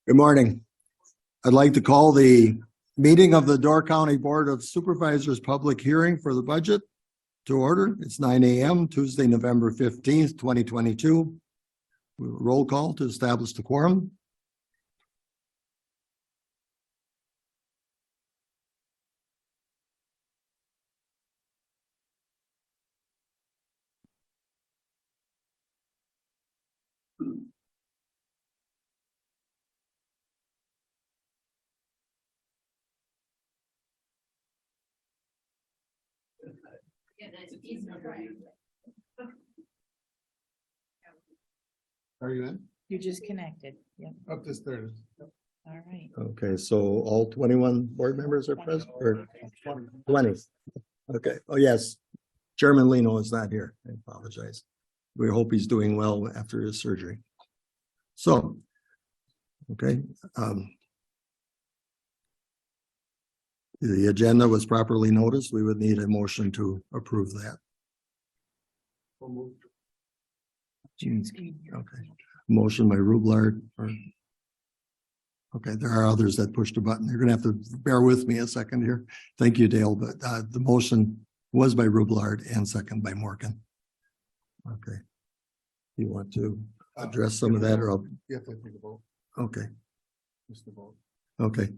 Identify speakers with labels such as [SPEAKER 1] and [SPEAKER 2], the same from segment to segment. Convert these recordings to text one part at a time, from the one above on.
[SPEAKER 1] Good morning. I'd like to call the meeting of the Door County Board of Supervisors public hearing for the budget to order. It's 9 a.m. Tuesday, November 15th, 2022. Roll call to establish the quorum.
[SPEAKER 2] Are you in?
[SPEAKER 3] You just connected. Yep.
[SPEAKER 2] Up this third.
[SPEAKER 3] All right.
[SPEAKER 1] Okay, so all 21 board members are present or 20? Okay. Oh, yes. Chairman Lino is not here. I apologize. We hope he's doing well after his surgery. So, okay. The agenda was properly noticed. We would need a motion to approve that. Okay. Motion by Rublard. Okay, there are others that pushed a button. You're gonna have to bear with me a second here. Thank you, Dale, but the motion was by Rublard and second by Morgan. Okay. You want to address some of that or I'll,
[SPEAKER 2] You have to take a vote.
[SPEAKER 1] okay,
[SPEAKER 2] Just the vote.
[SPEAKER 1] okay.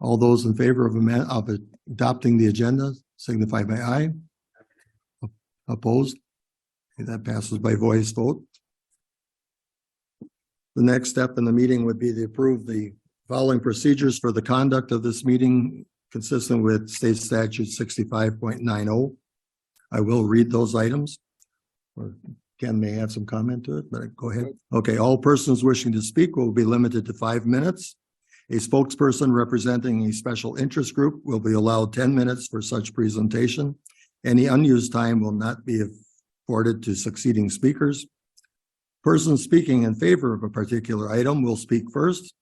[SPEAKER 1] All those in favor of adopting the agenda signify by aye. Opposed? Okay, that passes by voice vote. The next step in the meeting would be to approve the following procedures for the conduct of this meeting consistent with state statute 65.90. I will read those items. Or Ken may have some comment to it, but go ahead. Okay, all persons wishing to speak will be limited to 5 minutes. A spokesperson representing a special interest group will be allowed 10 minutes for such presentation. Any unused time will not be afforded to succeeding speakers. Persons speaking in favor of a particular item will speak first.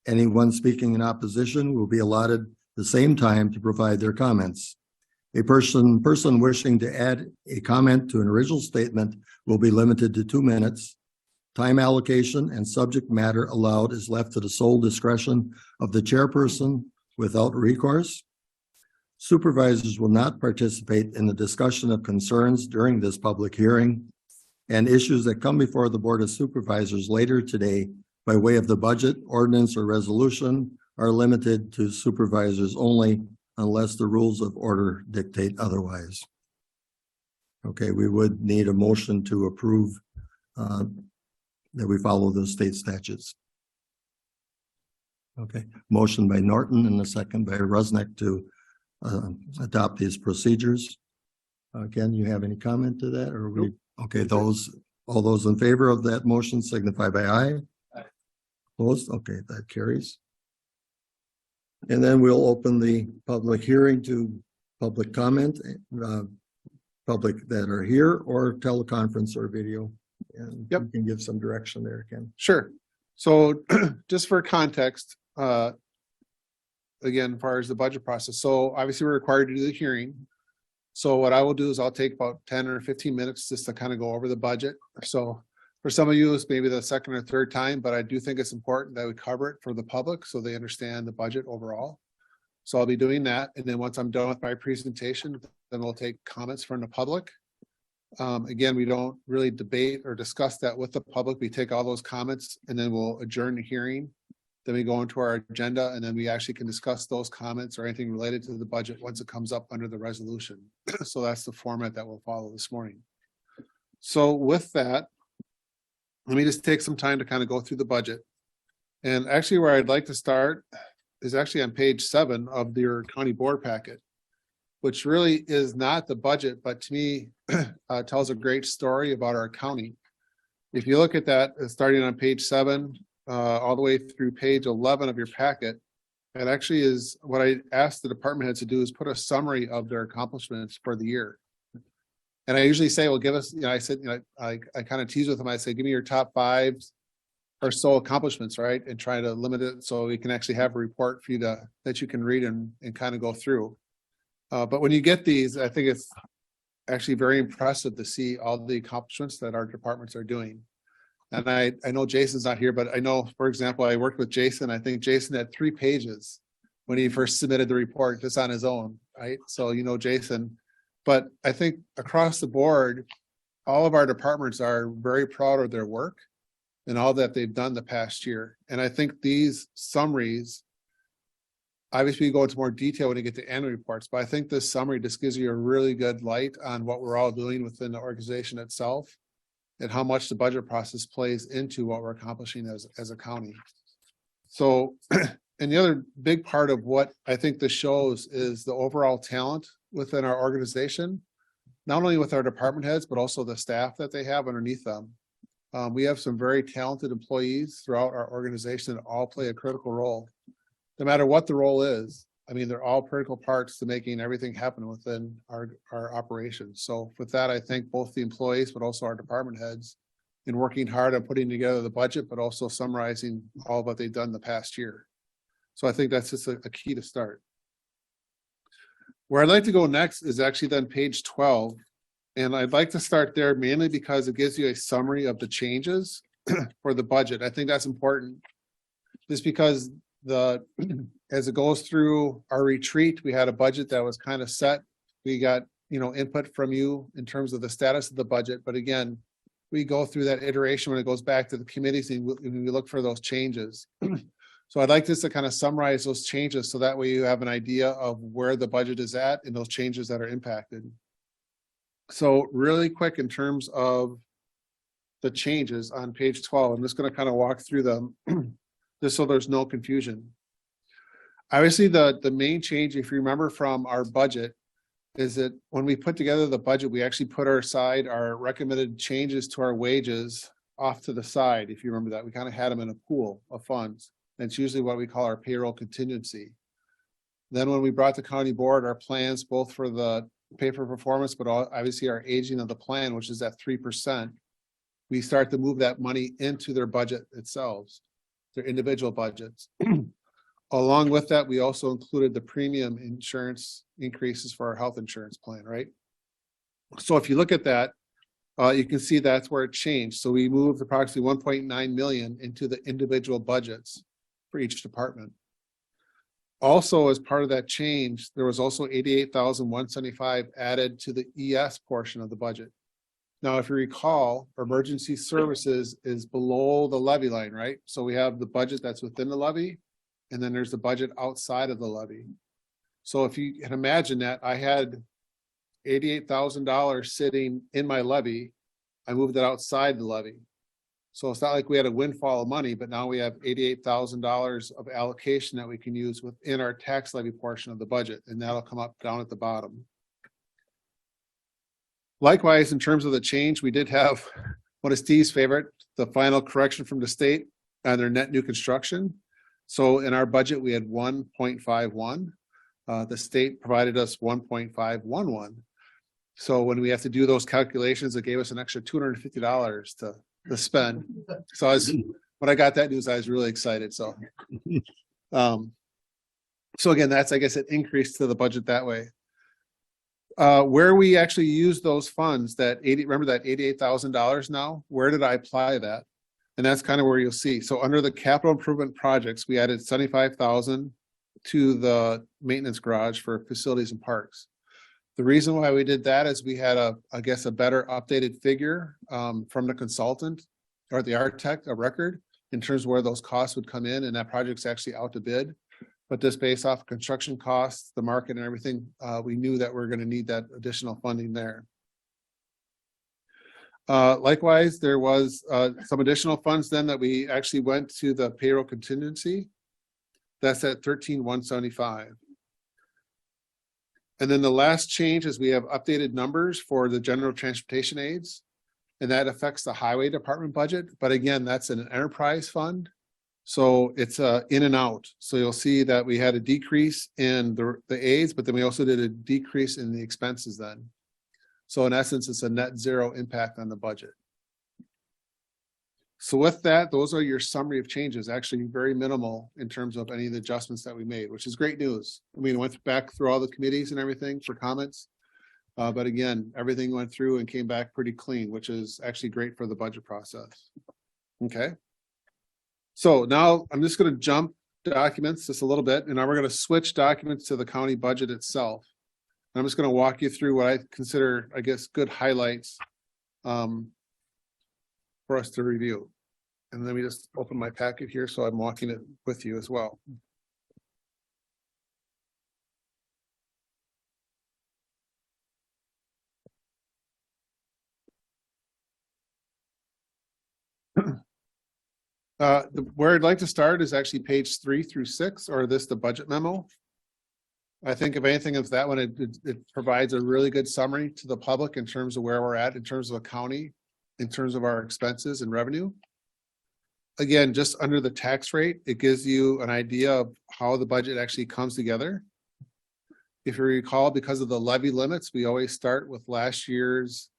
[SPEAKER 1] Anyone speaking in opposition will be allotted the same time to provide their comments. A person wishing to add a comment to an original statement will be limited to 2 minutes. Time allocation and subject matter allowed is left to the sole discretion of the chairperson without recourse. Supervisors will not participate in the discussion of concerns during this public hearing, and issues that come before the Board of Supervisors later today by way of the budget, ordinance, or resolution are limited to supervisors only unless the rules of order dictate otherwise. Okay, we would need a motion to approve that we follow the state statutes. Okay, motion by Norton and a second by Rusnak to adopt these procedures. Ken, you have any comment to that or we? Okay, all those in favor of that motion signify by aye.
[SPEAKER 2] Aye.
[SPEAKER 1] Opposed? Okay, that carries. And then we'll open the public hearing to public comment, public that are here or teleconference or video. And
[SPEAKER 2] Yep.
[SPEAKER 1] you can give some direction there, Ken.
[SPEAKER 2] Sure. So just for context, again, as far as the budget process. So obviously we're required to do the hearing. So what I will do is I'll take about 10 or 15 minutes just to kind of go over the budget. So for some of you, it's maybe the second or third time, but I do think it's important that we cover it for the public so they understand the budget overall. So I'll be doing that. And then once I'm done with my presentation, then we'll take comments from the public. Again, we don't really debate or discuss that with the public. We take all those comments and then we'll adjourn the hearing. Then we go into our agenda and then we actually can discuss those comments or anything related to the budget once it comes up under the resolution. So that's the format that we'll follow this morning. So with that, let me just take some time to kind of go through the budget. And actually where I'd like to start is actually on page 7 of your county board packet, which really is not the budget, but to me tells a great story about our county. If you look at that, starting on page 7, all the way through page 11 of your packet, it actually is what I asked the department heads to do is put a summary of their accomplishments for the year. And I usually say, well, give us, I said, I kind of tease with them. I say, give me your top 5 or so accomplishments, right? And try to limit it so we can actually have a report for you that you can read and kind of go through. But when you get these, I think it's actually very impressive to see all the accomplishments that our departments are doing. And I know Jason's not here, but I know, for example, I worked with Jason. I think Jason had 3 pages when he first submitted the report just on his own, right? So, you know, Jason, but I think across the board, all of our departments are very proud of their work and all that they've done the past year. And I think these summaries, obviously we go into more detail when you get to annual reports, but I think this summary just gives you a really good light on what we're all doing within the organization itself and how much the budget process plays into what we're accomplishing as a county. So, and the other big part of what I think this shows is the overall talent within our organization, not only with our department heads, but also the staff that they have underneath them. We have some very talented employees throughout our organization that all play a critical role. No matter what the role is, I mean, they're all critical parts to making everything happen within our operations. So with that, I thank both the employees, but also our department heads in working hard on putting together the budget, but also summarizing all of what they've done the past year. So I think that's just a key to start. Where I'd like to go next is actually then page 12. And I'd like to start there mainly because it gives you a summary of the changes for the budget. I think that's important. Just because as it goes through our retreat, we had a budget that was kind of set. We got, you know, input from you in terms of the status of the budget. But again, we go through that iteration when it goes back to the committees and we look for those changes. So I'd like this to kind of summarize those changes so that way you have an idea of where the budget is at and those changes that are impacted. So really quick in terms of the changes on page 12, I'm just going to kind of walk through them just so there's no confusion. Obviously, the main change, if you remember from our budget, is that when we put together the budget, we actually put aside our recommended changes to our wages off to the side. If you remember that, we kind of had them in a pool of funds. That's usually what we call our payroll contingency. Then when we brought the county board, our plans, both for the pay for performance, but obviously our aging of the plan, which is at 3%, we start to move that money into their budget itself, their individual budgets. Along with that, we also included the premium insurance increases for our health insurance plan, right? So if you look at that, you can see that's where it changed. So we moved approximately 1.9 million into the individual budgets for each department. Also, as part of that change, there was also 88,175 added to the ES portion of the budget. Now, if you recall, emergency services is below the levy line, right? So we have the budget that's within the levy, and then there's the budget outside of the levy. So if you can imagine that, I had $88,000 sitting in my levy, I moved it outside the levy. So it's not like we had a windfall of money, but now we have $88,000 of allocation that we can use within our tax levy portion of the budget, and that'll come up down at the bottom. Likewise, in terms of the change, we did have one of Steve's favorite, the final correction from the state on their net new construction. So in our budget, we had 1.51. The state provided us 1.511. So when we have to do those calculations, it gave us an extra $250 to spend. So when I got that news, I was really excited. So, so again, that's, I guess, an increase to the budget that way. Where we actually use those funds, remember that $88,000 now, where did I apply that? And that's kind of where you'll see. So under the capital improvement projects, we added 75,000 to the maintenance garage for facilities and parks. The reason why we did that is we had I guess a better updated figure from the consultant or the architect, a record in terms of where those costs would come in, and that project's actually out to bid. But just based off construction costs, the market and everything, we knew that we're going to need that additional funding there. Likewise, there was some additional funds then that we actually went to the payroll contingency. That's at 13,175. And then the last change is we have updated numbers for the general transportation aids, and that affects the highway department budget. But again, that's an enterprise fund. So it's in and out. So you'll see that we had a decrease in the aids, but then we also did a decrease in the expenses then. So in essence, it's a net zero impact on the budget. So with that, those are your summary of changes, actually very minimal in terms of any of the adjustments that we made, which is great news. I mean, I went back through all the committees and everything for comments. But again, everything went through and came back pretty clean, which is actually great for the budget process. Okay. So now I'm just gonna jump documents just a little bit, and now we're gonna switch documents to the county budget itself. I'm just gonna walk you through what I consider, I guess, good highlights for us to review. And let me just open my packet here, so I'm walking it with you as well. Where I'd like to start is actually page 3 through 6, or the budget memo. I think if anything, if that one, it provides a really good summary to the public in terms of where we're at, in terms of the county, in terms of our expenses and revenue. Again, just under the tax rate, it gives you an idea of how the budget actually comes together. If you recall, because of the levy limits, we always start with last year's,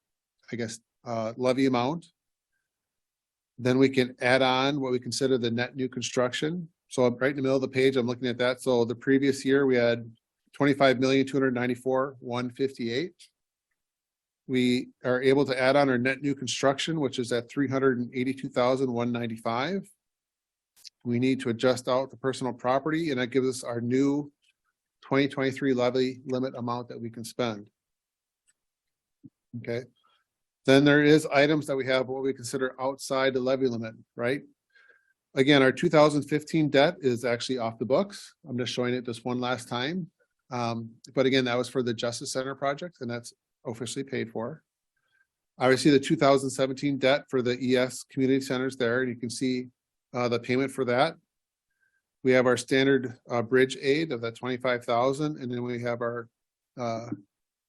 [SPEAKER 2] I guess, levy amount. Then we can add on what we consider the net new construction. So right in the middle of the page, I'm looking at that. So the previous year we had 25,294,158. We are able to add on our net new construction, which is at 382,195. We need to adjust out the personal property, and that gives us our new 2023 levy limit amount that we can spend. Okay. Then there is items that we have what we consider outside the levy limit, right? Again, our 2015 debt is actually off the books. I'm just showing it this one last time. But again, that was for the Justice Center project, and that's officially paid for. Obviously, the 2017 debt for the ES community centers there, and you can see the payment for that. We have our standard bridge aid of that 25,000, and then we have our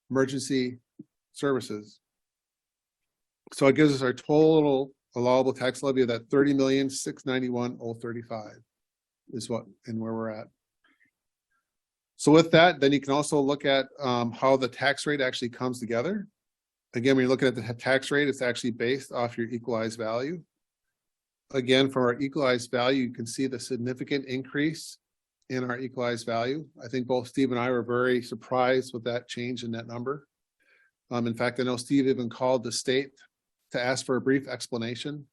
[SPEAKER 2] emergency services. So it gives us our total allowable tax levy of that 30,691,035 is what and where we're at. So with that, then you can also look at how the tax rate actually comes together. Again, when you're looking at the tax rate, it's actually based off your equalized value. Again, for our equalized value, you can see the significant increase in our equalized value. I think both Steve and I were very surprised with that change in that number. In fact, I know Steve even called the state to ask for a brief explanation.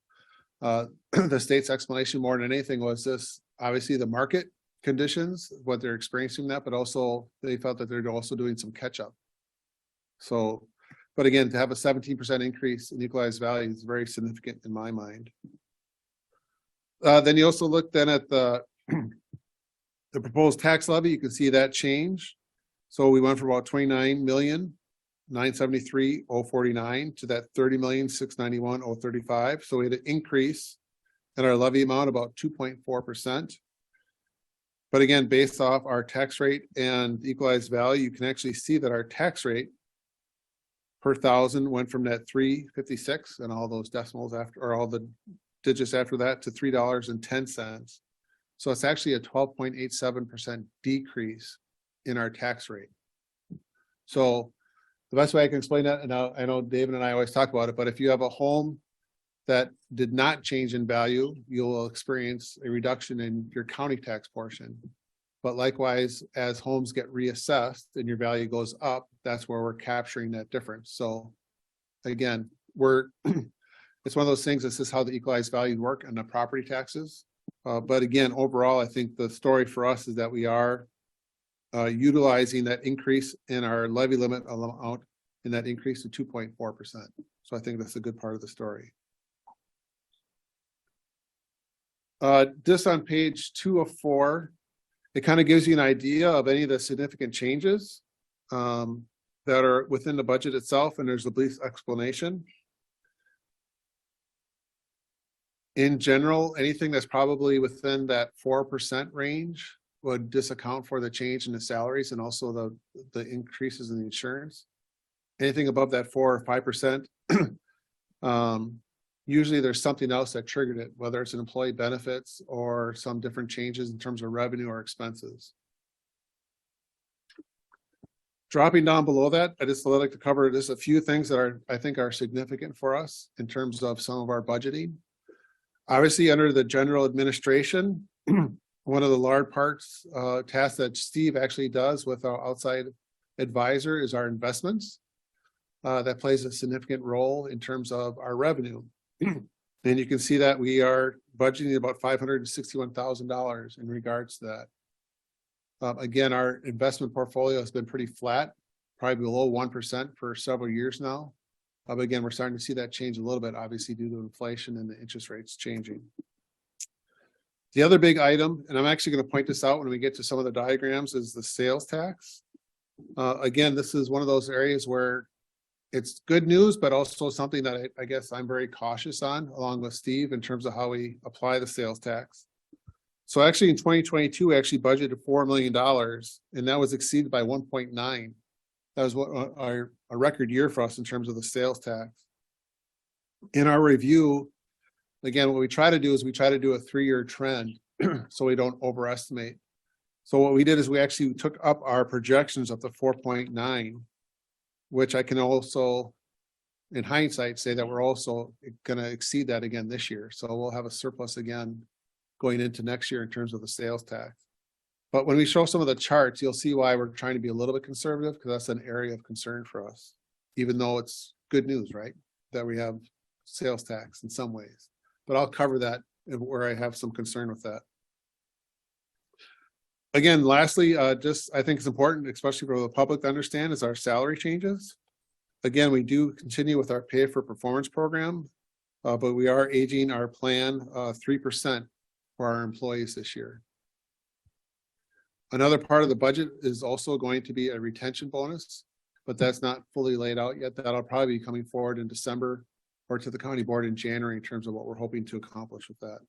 [SPEAKER 2] The state's explanation more than anything was this, obviously the market conditions, what they're experiencing that, but also they felt that they're also doing some catch up. So, but again, to have a 17% increase in equalized value is very significant in my mind. Then you also look then at the proposed tax levy, you can see that change. So we went from about 29,973,049 to that 30,691,035. So we had an increase in our levy amount about 2.4%. But again, based off our tax rate and equalized value, you can actually see that our tax rate per thousand went from that 356 and all those decimals after, or all the digits after that, to $3.10. So it's actually a 12.87% decrease in our tax rate. So the best way I can explain that, and I know David and I always talk about it, but if you have a home that did not change in value, you will experience a reduction in your county tax portion. But likewise, as homes get reassessed and your value goes up, that's where we're capturing that difference. So again, it's one of those things, this is how the equalized values work on the property taxes. But again, overall, I think the story for us is that we are utilizing that increase in our levy limit amount and that increase to 2.4%. So I think that's a good part of the story. This on page 2 of 4, it kind of gives you an idea of any of the significant changes that are within the budget itself, and there's a brief explanation. In general, anything that's probably within that 4% range would disaccount for the change in the salaries and also the increases in the insurance. Anything above that 4 or 5%, usually there's something else that triggered it, whether it's an employee benefits or some different changes in terms of revenue or expenses. Dropping down below that, I just like to cover just a few things that I think are significant for us in terms of some of our budgeting. Obviously, under the general administration, one of the large parts tasks that Steve actually does with our outside advisor is our investments. That plays a significant role in terms of our revenue. And you can see that we are budgeting about $561,000 in regards to that. Again, our investment portfolio has been pretty flat, probably below 1% for several years now. But again, we're starting to see that change a little bit, obviously due to inflation and the interest rates changing. The other big item, and I'm actually going to point this out when we get to some of the diagrams, is the sales tax. Again, this is one of those areas where it's good news, but also something that I guess I'm very cautious on, along with Steve, in terms of how we apply the sales tax. So actually in 2022, we actually budgeted $4 million, and that was exceeded by 1.9. That was what a record year for us in terms of the sales tax. In our review, again, what we try to do is we try to do a 3-year trend so we don't overestimate. So what we did is we actually took up our projections up to 4.9, which I can also, in hindsight, say that we're also going to exceed that again this year. So we'll have a surplus again going into next year in terms of the sales tax. But when we show some of the charts, you'll see why we're trying to be a little bit conservative, because that's an area of concern for us, even though it's good news, right? That we have sales tax in some ways. But I'll cover that where I have some concern with that. Again, lastly, just I think it's important, especially for the public to understand, is our salary changes. Again, we do continue with our pay for performance program, but we are aging our plan 3% for our employees this year. Another part of the budget is also going to be a retention bonus, but that's not fully laid out yet. That'll probably be coming forward in December or to the county board in January in terms of what we're hoping to accomplish with that.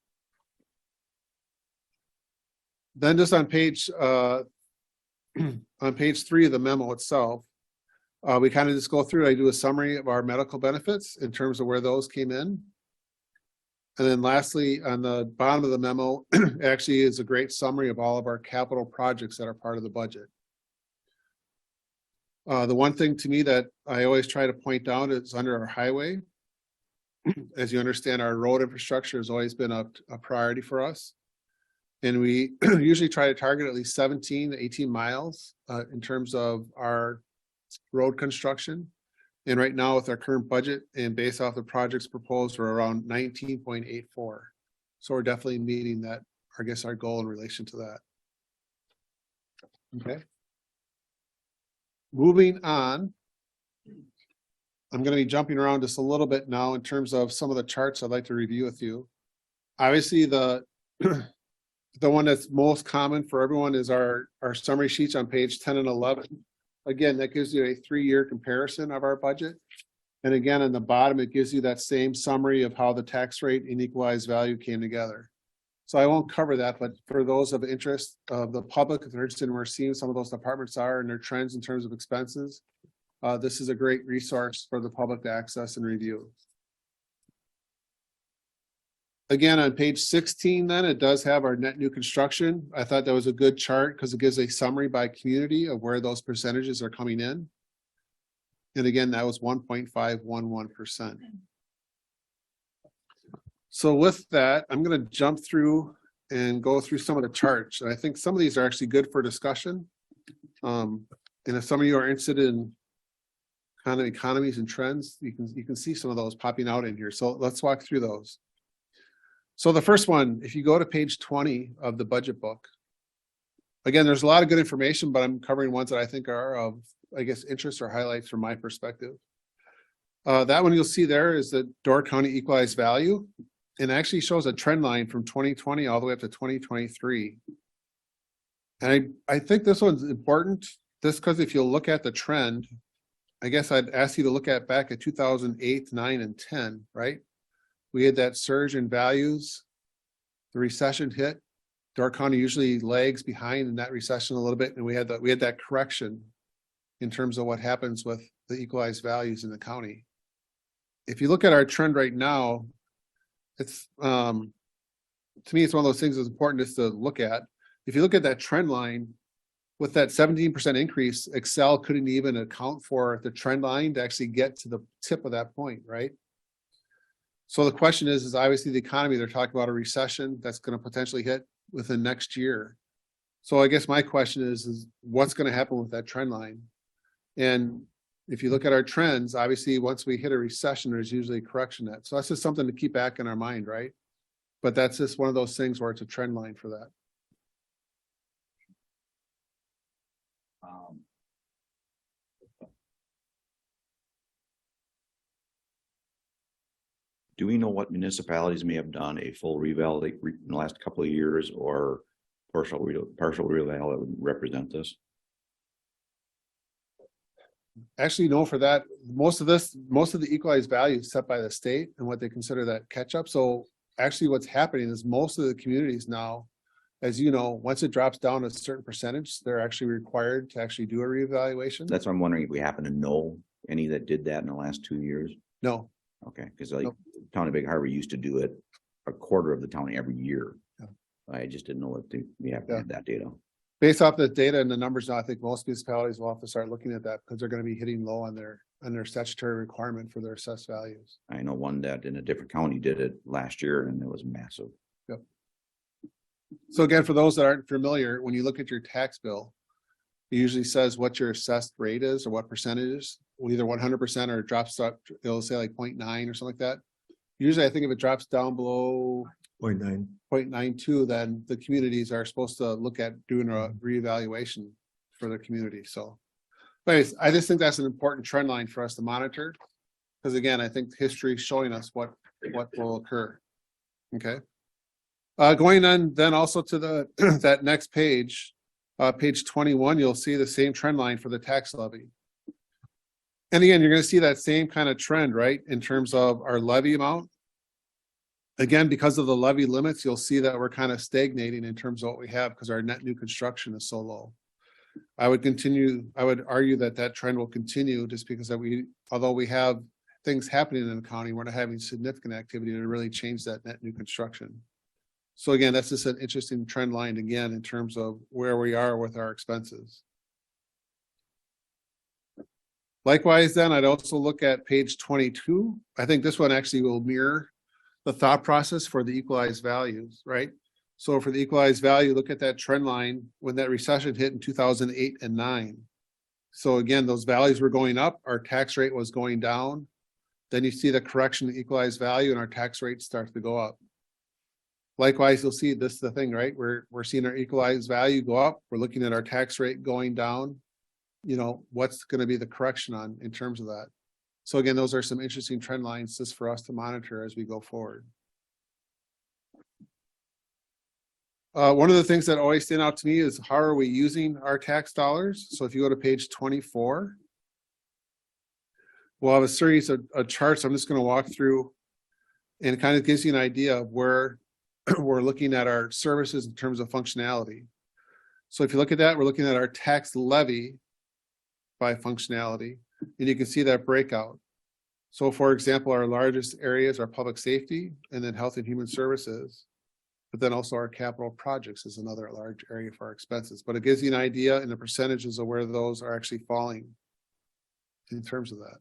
[SPEAKER 2] Then just on page 3 of the memo itself, we kind of just go through, I do a summary of our medical benefits in terms of where those came in. And then lastly, on the bottom of the memo, actually is a great summary of all of our capital projects that are part of the budget. The one thing to me that I always try to point out is under our highway. As you understand, our road infrastructure has always been a priority for us. And we usually try to target at least 17 to 18 miles in terms of our road construction. And right now with our current budget and based off the projects proposed, we're around 19.84. So we're definitely meeting that, I guess, our goal in relation to that. Okay. Moving on. I'm going to be jumping around just a little bit now in terms of some of the charts I'd like to review with you. Obviously, the one that's most common for everyone is our summary sheets on page 10 and 11. Again, that gives you a 3-year comparison of our budget. And again, on the bottom, it gives you that same summary of how the tax rate and equalized value came together. So I won't cover that, but for those of interest of the public, if they're interested in where seeing some of those departments are and their trends in terms of expenses, this is a great resource for the public to access and review. Again, on page 16, then it does have our net new construction. I thought that was a good chart because it gives a summary by community of where those percentages are coming in. And again, that was 1.511%. So with that, I'm going to jump through and go through some of the charts. And I think some of these are actually good for discussion. And if some of you are interested in kind of economies and trends, you can see some of those popping out in here. So let's walk through those. So the first one, if you go to page 20 of the budget book, again, there's a lot of good information, but I'm covering ones that I think are of, I guess, interest or highlights from my perspective. That one you'll see there is the Door County equalized value, and actually shows a trend line from 2020 all the way up to 2023. And I think this one's important, just because if you look at the trend, I guess I'd ask you to look at back at 2008, 9, and 10, right? We had that surge in values, the recession hit. Door County usually lags behind in that recession a little bit, and we had that correction in terms of what happens with the equalized values in the county. If you look at our trend right now, it's to me, it's one of those things that's important just to look at. If you look at that trend line, with that 17% increase, Excel couldn't even account for the trend line to actually get to the tip of that point, right? So the question is obviously the economy, they're talking about a recession that's going to potentially hit within next year. So I guess my question is what's going to happen with that trend line? And if you look at our trends, obviously, once we hit a recession, there's usually a correction that. So that's just something to keep back in our mind, right? But that's just one of those things where it's a trend line for that.
[SPEAKER 4] Do we know what municipalities may have done a full reval in the last couple of years or partial reval that would represent this?
[SPEAKER 2] Actually, no, for that, most of the equalized value is set by the state and what they consider that catch up. So actually what's happening is most of the communities now, as you know, once it drops down a certain percentage, they're actually required to actually do a reevaluation.
[SPEAKER 4] That's what I'm wondering if we happen to know any that did that in the last 2 years.
[SPEAKER 2] No,
[SPEAKER 4] Okay, because like
[SPEAKER 2] Nope.
[SPEAKER 4] Town of Big Harbor used to do it a quarter of the town every year.
[SPEAKER 2] Yeah.
[SPEAKER 4] I just didn't know if we have to
[SPEAKER 2] Yeah.
[SPEAKER 4] have that data.
[SPEAKER 2] based off the data and the numbers now, I think most municipalities will have to start looking at that because they're going to be hitting low on their statutory requirement for their assessed values.
[SPEAKER 4] I know one that in a different county did it last year and it was massive.
[SPEAKER 2] So again, for those that aren't familiar, when you look at your tax bill, it usually says what your assessed rate is or what percentage is, either 100% or it drops up, it'll say like 0.9 or something like that. Usually I think if it drops down below
[SPEAKER 1] 0.9.
[SPEAKER 2] 0.92, then the communities are supposed to look at doing a reevaluation for their community. So anyways, I just think that's an important trend line for us to monitor. Because again, I think history is showing us what will occur. Okay. Going on then also to the that next page, page 21, you'll see the same trend line for the tax levy. And again, you're going to see that same kind of trend, right? In terms of our levy amount. Again, because of the levy limits, you'll see that we're kind of stagnating in terms of what we have because our net new construction is so low. I would argue that that trend will continue just because that although we have things happening in the county, we're not having significant activity to really change that net new construction. So again, that's just an interesting trend line again, in terms of where we are with our expenses. Likewise, then I'd also look at page 22. I think this one actually will mirror the thought process for the equalized values, right? So for the equalized value, look at that trend line when that recession hit in 2008 and 9. So again, those values were going up, our tax rate was going down. Then you see the correction to equalized value and our tax rate starts to go up. Likewise, you'll see this is the thing, right? We're seeing our equalized value go up. We're looking at our tax rate going down. You know, what's going to be the correction on in terms of that? So again, those are some interesting trend lines just for us to monitor as we go forward. One of the things that always stand out to me is how are we using our tax dollars? So if you go to page 24, we'll have a series of charts I'm just going to walk through, and it kind of gives you an idea of where we're looking at our services in terms of functionality. So if you look at that, we're looking at our tax levy by functionality, and you can see that breakout. So for example, our largest areas are public safety and then health and human services, but then also our capital projects is another large area for our expenses. But it gives you an idea in the percentages of where those are actually falling in terms of that.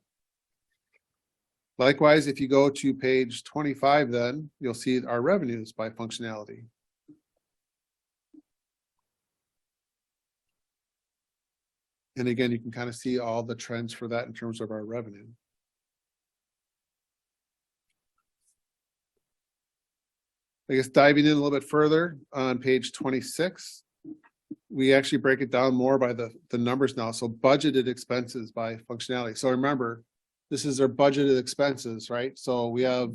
[SPEAKER 2] Likewise, if you go to page 25, then you'll see our revenues by functionality. And again, you can kind of see all the trends for that in terms of our revenue. I guess diving in a little bit further on page 26, we actually break it down more by the numbers now. So budgeted expenses by functionality. So remember, this is our budgeted expenses, right? So we have,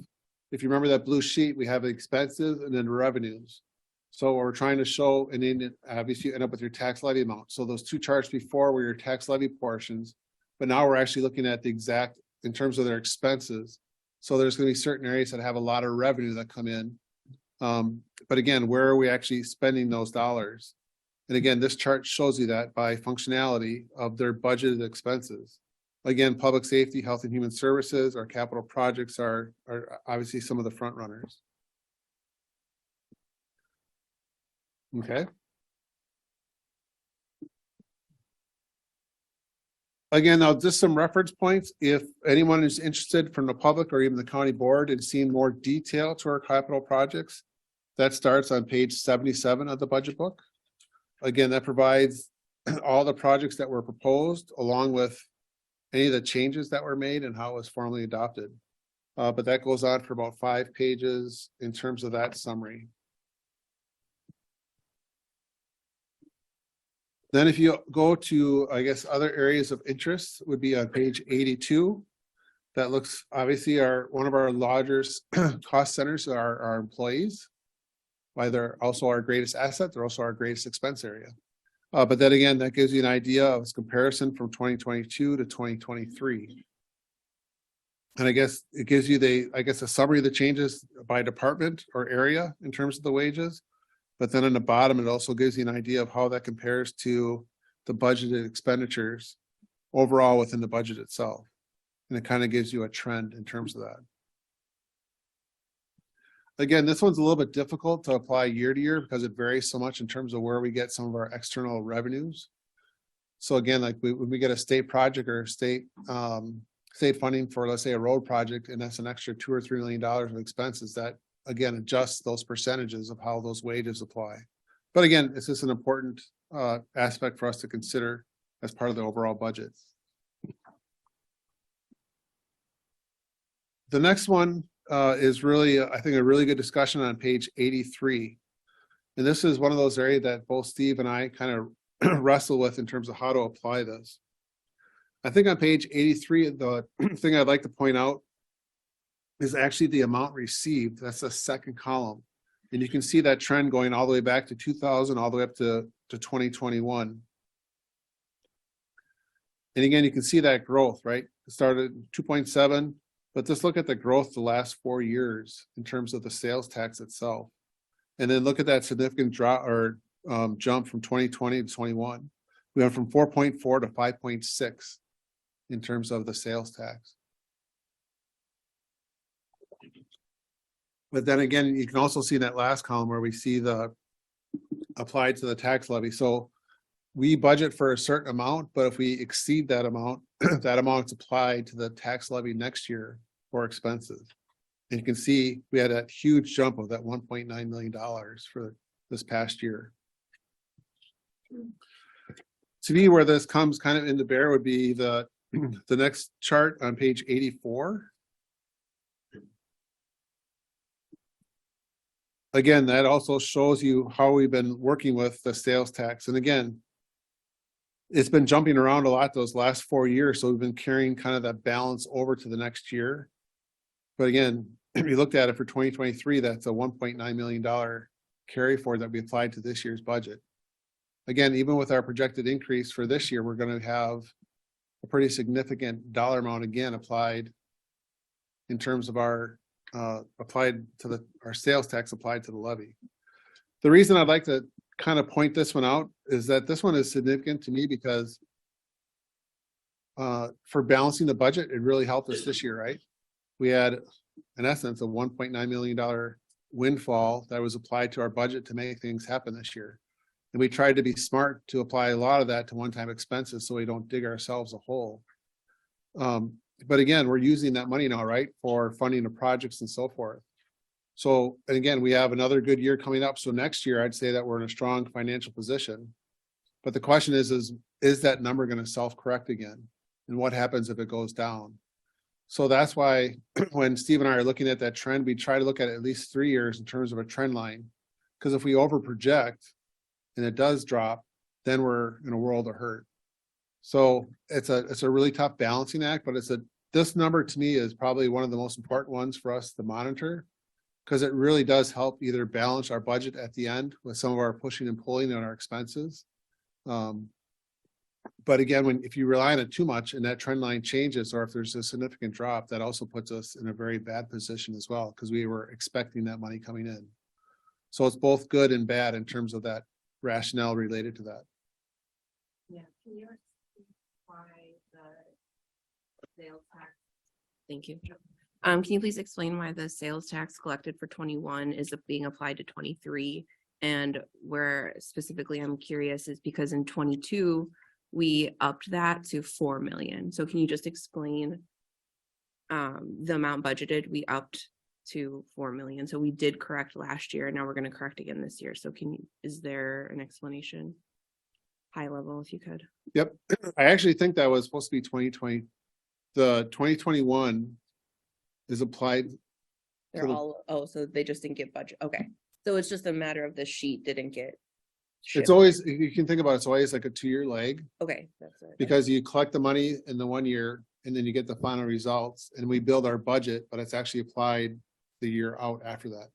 [SPEAKER 2] if you remember that blue sheet, we have expenses and then revenues. So what we're trying to show, and then obviously you end up with your tax levy amount. So those two charts before were your tax levy portions, but now we're actually looking at the exact in terms of their expenses. So there's going to be certain areas that have a lot of revenue that come in. But again, where are we actually spending those dollars? And again, this chart shows you that by functionality of their budgeted expenses. Again, public safety, health and human services, our capital projects are obviously some of the front runners. Okay. Again, now just some reference points. If anyone is interested from the public or even the county board in seeing more detail to our capital projects, that starts on page 77 of the budget book. Again, that provides all the projects that were proposed along with any of the changes that were made and how it was formally adopted. But that goes on for about 5 pages in terms of that summary. Then if you go to, I guess, other areas of interest would be on page 82. That looks, obviously, one of our largest cost centers are our employees. Why they're also our greatest asset, they're also our greatest expense area. But then again, that gives you an idea of its comparison from 2022 to 2023. And I guess it gives you a summary of the changes by department or area in terms of the wages. But then on the bottom, it also gives you an idea of how that compares to the budgeted expenditures overall within the budget itself. And it kind of gives you a trend in terms of that. Again, this one's a little bit difficult to apply year to year because it varies so much in terms of where we get some of our external revenues. So again, like when we get a state project or state funding for, let's say, a road project, and that's an extra $2 or $3 million of expenses, that again adjusts those percentages of how those wages apply. But again, it's just an important aspect for us to consider as part of the overall budget. The next one is really, I think, a really good discussion on page 83. And this is one of those areas that both Steve and I kind of wrestle with in terms of how to apply this. I think on page 83, the thing I'd like to point out is actually the amount received. That's the second column. And you can see that trend going all the way back to 2000, all the way up to 2021. And again, you can see that growth, right? It started at 2.7. But just look at the growth the last 4 years in terms of the sales tax itself. And then look at that significant drop or jump from 2020 to 21. We went from 4.4 to 5.6 in terms of the sales tax. But then again, you can also see that last column where we see the applied to the tax levy. So we budget for a certain amount, but if we exceed that amount, that amount's applied to the tax levy next year for expenses. And you can see we had a huge jump of that $1.9 million for this past year. To me, where this comes kind of into bear would be the next chart on page 84. Again, that also shows you how we've been working with the sales tax. And again, it's been jumping around a lot those last 4 years. So we've been carrying kind of that balance over to the next year. But again, if you looked at it for 2023, that's a $1.9 million carry forward that we applied to this year's budget. Again, even with our projected increase for this year, we're going to have a pretty significant dollar amount again applied in terms of our applied to our sales tax applied to the levy. The reason I'd like to kind of point this one out is that this one is significant to me because for balancing the budget, it really helped us this year, right? We had, in essence, a $1.9 million windfall that was applied to our budget to make things happen this year. And we tried to be smart to apply a lot of that to one-time expenses so we don't dig ourselves a hole. But again, we're using that money now, right, for funding of projects and so forth. So, and again, we have another good year coming up. So next year, I'd say that we're in a strong financial position. But the question is that number going to self-correct again? And what happens if it goes down? So that's why when Steve and I are looking at that trend, we try to look at least 3 years in terms of a trend line. Because if we over project and it does drop, then we're in a world of hurt. So it's a really tough balancing act, but this number to me is probably one of the most important ones for us to monitor, because it really does help either balance our budget at the end with some of our pushing and pulling on our expenses. But again, if you rely on it too much and that trend line changes, or if there's a significant drop, that also puts us in a very bad position as well, because we were expecting that money coming in. So it's both good and bad in terms of that rationale related to that.
[SPEAKER 5] Yeah, can you explain why the sales tax? Thank you. Can you please explain why the sales tax collected for 21 is being applied to 23? And where specifically I'm curious is because in 22, we upped that to 4 million. So can you just explain the amount budgeted? We upped to 4 million. So we did correct last year. Now we're going to correct again this year. So is there an explanation? High level, if you could.
[SPEAKER 2] Yep. I actually think that was supposed to be 2020, the 2021 is applied.
[SPEAKER 5] They're
[SPEAKER 2] the-
[SPEAKER 5] all, oh, so they just didn't get budget. Okay. So it's just a matter of the sheet didn't get.
[SPEAKER 2] It's
[SPEAKER 5] shipped.
[SPEAKER 2] always, you can think about it, it's always like a 2-year lag
[SPEAKER 5] Okay, that's it.
[SPEAKER 2] because you collect the money in the 1 year and then you get the final results and we build our budget, but it's actually applied the year out after that.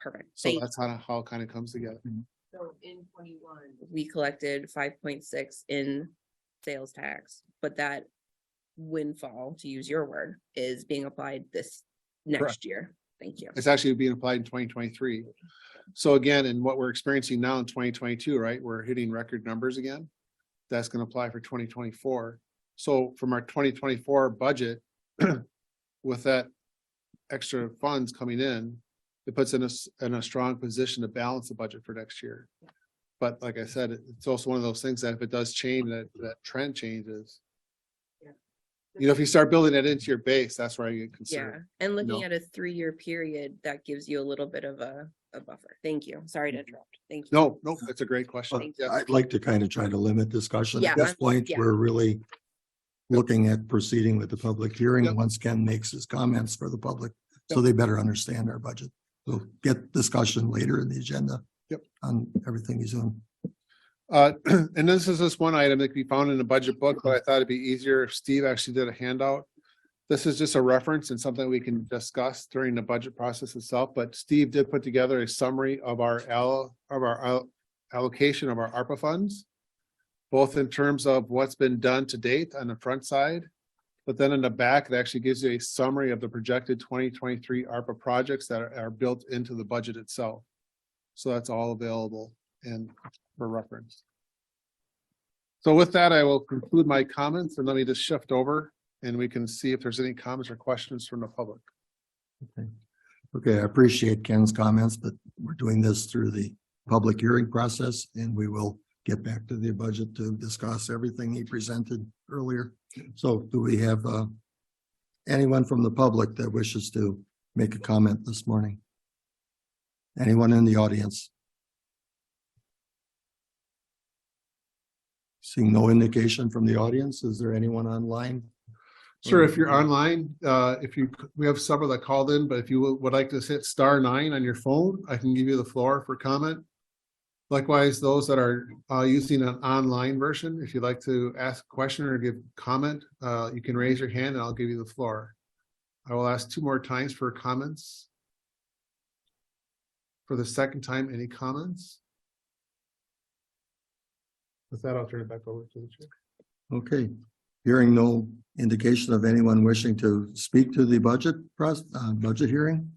[SPEAKER 5] Perfect.
[SPEAKER 2] So
[SPEAKER 5] Thank
[SPEAKER 2] that's how it kind of comes together.
[SPEAKER 5] So in 21, we collected 5.6 in sales tax, but that windfall, to use your word, is being applied this next
[SPEAKER 2] Correct.
[SPEAKER 5] year. Thank you.
[SPEAKER 2] It's actually being applied in 2023. So again, in what we're experiencing now in 2022, right, we're hitting record numbers again. That's gonna apply for 2024. So from our 2024 budget, with that extra funds coming in, it puts us in a strong position to balance the budget for next year. But like I said, it's also one of those things that if it does change, that trend changes. You know, if you start building it into your base, that's where I get
[SPEAKER 5] Yeah,
[SPEAKER 2] concerned.
[SPEAKER 5] and looking
[SPEAKER 2] No.
[SPEAKER 5] at a 3-year period, that gives you a little bit of a buffer. Thank you. Sorry to interrupt. Thank you.
[SPEAKER 2] No, that's a great question.
[SPEAKER 1] But
[SPEAKER 2] Yes.
[SPEAKER 1] I'd like to kind of try to limit discussion.
[SPEAKER 5] Yeah,
[SPEAKER 1] At this
[SPEAKER 5] I'm-
[SPEAKER 1] point,
[SPEAKER 5] yeah.
[SPEAKER 1] we're really looking at proceeding with the public hearing
[SPEAKER 2] Yep.
[SPEAKER 1] once Ken makes his comments for the public. So they better understand our budget. We'll get discussion later in the agenda.
[SPEAKER 2] Yep.
[SPEAKER 1] On everything he's doing.
[SPEAKER 2] And this is just one item that can be found in the budget book, but I thought it'd be easier if Steve actually did a handout. This is just a reference and something we can discuss during the budget process itself, but Steve did put together a summary of our allocation of our ARPA funds. Both in terms of what's been done to date on the front side. But then in the back, it actually gives you a summary of the projected 2023 ARPA projects that are built into the budget itself. So that's all available and for reference. So with that, I will conclude my comments and let me just shift over and we can see if there's any comments or questions from the public.
[SPEAKER 1] Okay, I appreciate Ken's comments, but we're doing this through the public hearing process and we will get back to the budget to discuss everything he presented earlier. So do we have anyone from the public that wishes to make a comment this morning? Anyone in the audience? Seeing no indication from the audience, is there anyone online?
[SPEAKER 2] Sure, if you're online, we have several that called in, but if you would like to hit *9 on your phone, I can give you the floor for comment. Likewise, those that are using an online version, if you'd like to ask a question or give comment, you can raise your hand and I'll give you the floor. I will ask 2 more times for comments. For the second time, any comments? With that, I'll turn it back over to the chair.
[SPEAKER 1] Okay, hearing no indication of anyone wishing to speak to the budget hearing,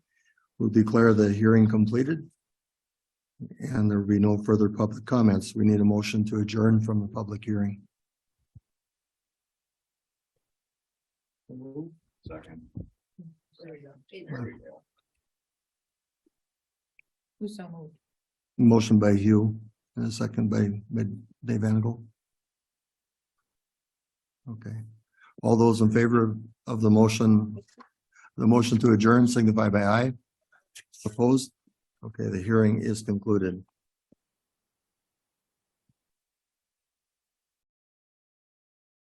[SPEAKER 1] we'll declare the hearing completed. And there will be no further public comments. We need a motion to adjourn from the public hearing.
[SPEAKER 4] Second.
[SPEAKER 3] Who so moved?
[SPEAKER 1] Motion by Hugh and a second by Dave Angle. Okay, all those in favor of the motion to adjourn signify by aye. Opposed? Okay, the hearing is concluded.